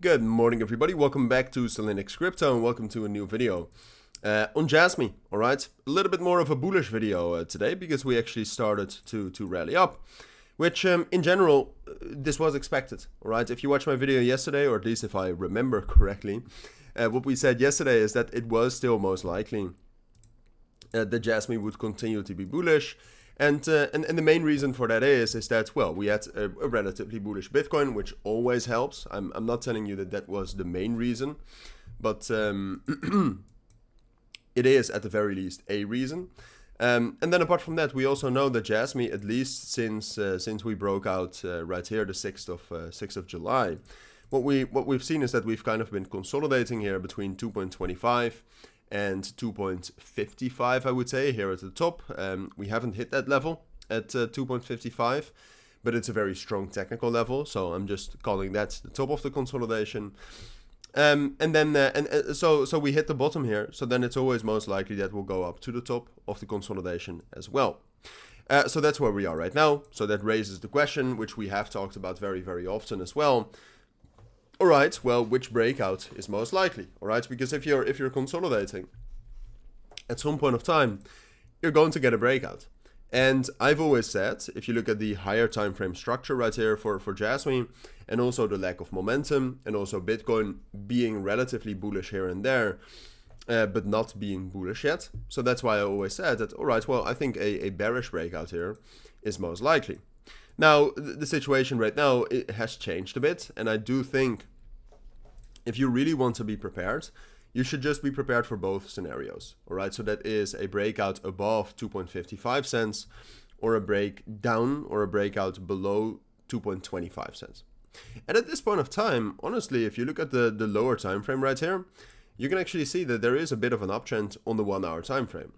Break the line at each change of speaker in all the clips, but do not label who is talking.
Good morning, everybody. Welcome back to Cilinix Crypto and welcome to a new video on Jasmy. All right, a little bit more of a bullish video today because we actually started to rally up, which in general this was expected. All right, if you watched my video yesterday, or at least if I remember correctly, what we said yesterday is that it was still most likely that Jasmy would continue to be bullish. And the main reason for that is that, well, we had a relatively bullish Bitcoin, which always helps. I'm not telling you that that was the main reason, but it is at the very least a reason. And then apart from that, we also know that Jasmy, at least since we broke out right here, the 6th of July, what we've seen is that we've kind of been consolidating here between 2.25 and 2.55, I would say, here at the top. We haven't hit that level at 2.55, but it's a very strong technical level, so I'm just calling that the top of the consolidation. So we hit the bottom here, so then it's always most likely that we'll go up to the top of the consolidation as well. So that's where we are right now. So that raises the question, which we have talked about very, very often as well. All right, well, which breakout is most likely? All right, because if you're consolidating, at some point of time, you're going to get a breakout. And I've always said, if you look at the higher time frame structure right here for Jasmy, and also the lack of momentum, and also Bitcoin being relatively bullish here and there, but not being bullish yet. So that's why I always said that, all right, well, I think a bearish breakout here is most likely. Now, the situation right now, it has changed a bit, and I do think if you really want to be prepared, you should just be prepared for both scenarios, all right? So that is a breakout above 2.55 cents, or a breakdown or a breakout below 2.25 cents. And at this point of time, honestly, if you look at the lower time frame right here, you can actually see that there is a bit of an uptrend on the 1 hour time frame.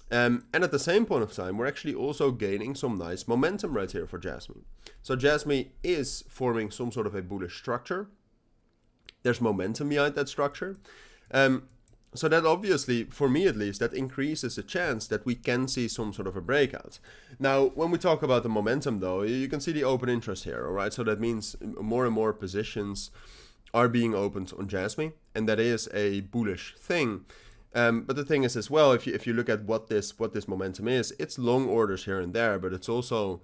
And at the same point of time, we're actually also gaining some nice momentum right here for Jasmy. So Jasmy is forming some sort of a bullish structure. There's momentum behind that structure. So that obviously, for me at least, that increases the chance that we can see some sort of a breakout. Now, when we talk about the momentum though, you can see the open interest here, all right? So that means more and more positions are being opened on Jasmy, and that is a bullish thing. But the thing is as well, if you look at what this momentum is, it's long orders here and there, but it's also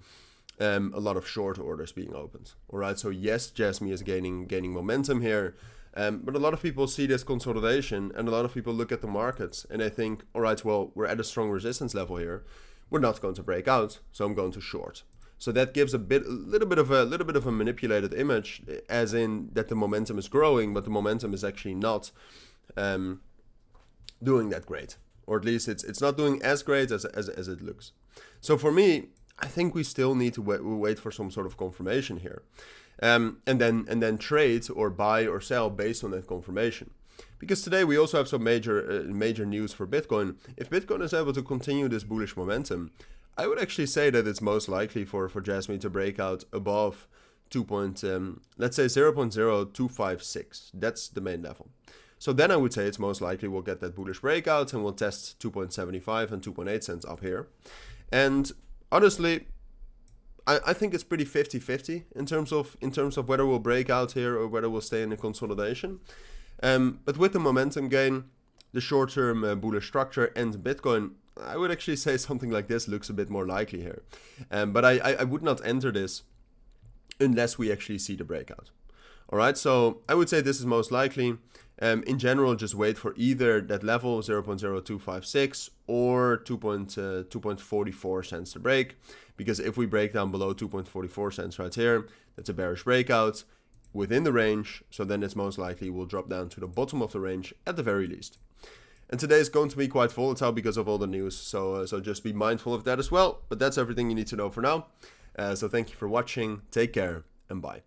a lot of short orders being opened. All right, so yes, Jasmy is gaining momentum here, but a lot of people see this consolidation, and a lot of people look at the markets and they think, all right, well, we're at a strong resistance level here. We're not going to break out, so I'm going to short. So that gives a little bit of a manipulated image, as in that the momentum is growing, but the momentum is actually not doing that great, or at least it's not doing as great as it looks. So for me, I think we still need to wait for some sort of confirmation here, and then trade or buy or sell based on that confirmation. Because today we also have some major news for Bitcoin. If Bitcoin is able to continue this bullish momentum, I would actually say that it's most likely for Jasmy to break out above let's say 0.0256. That's the main level. So then I would say it's most likely we'll get that bullish breakout and we'll test 2.75 and 2.8 cents up here. And honestly, I think it's pretty 50-50 in terms of whether we'll break out here or whether we'll stay in the consolidation. But with the momentum gain, the short-term bullish structure, and Bitcoin, I would actually say something like this looks a bit more likely here. But I would not enter this unless we actually see the breakout. All right, so I would say this is most likely. In general, just wait for either that level 0.0256 or 2.44 cents to break, because if we break down below 2.44 cents right here, that's a bearish breakout within the range. So then it's most likely we'll drop down to the bottom of the range at the very least. And today is going to be quite volatile because of all the news, so just be mindful of that as well. But that's everything you need to know for now. So thank you for watching. Take care and bye.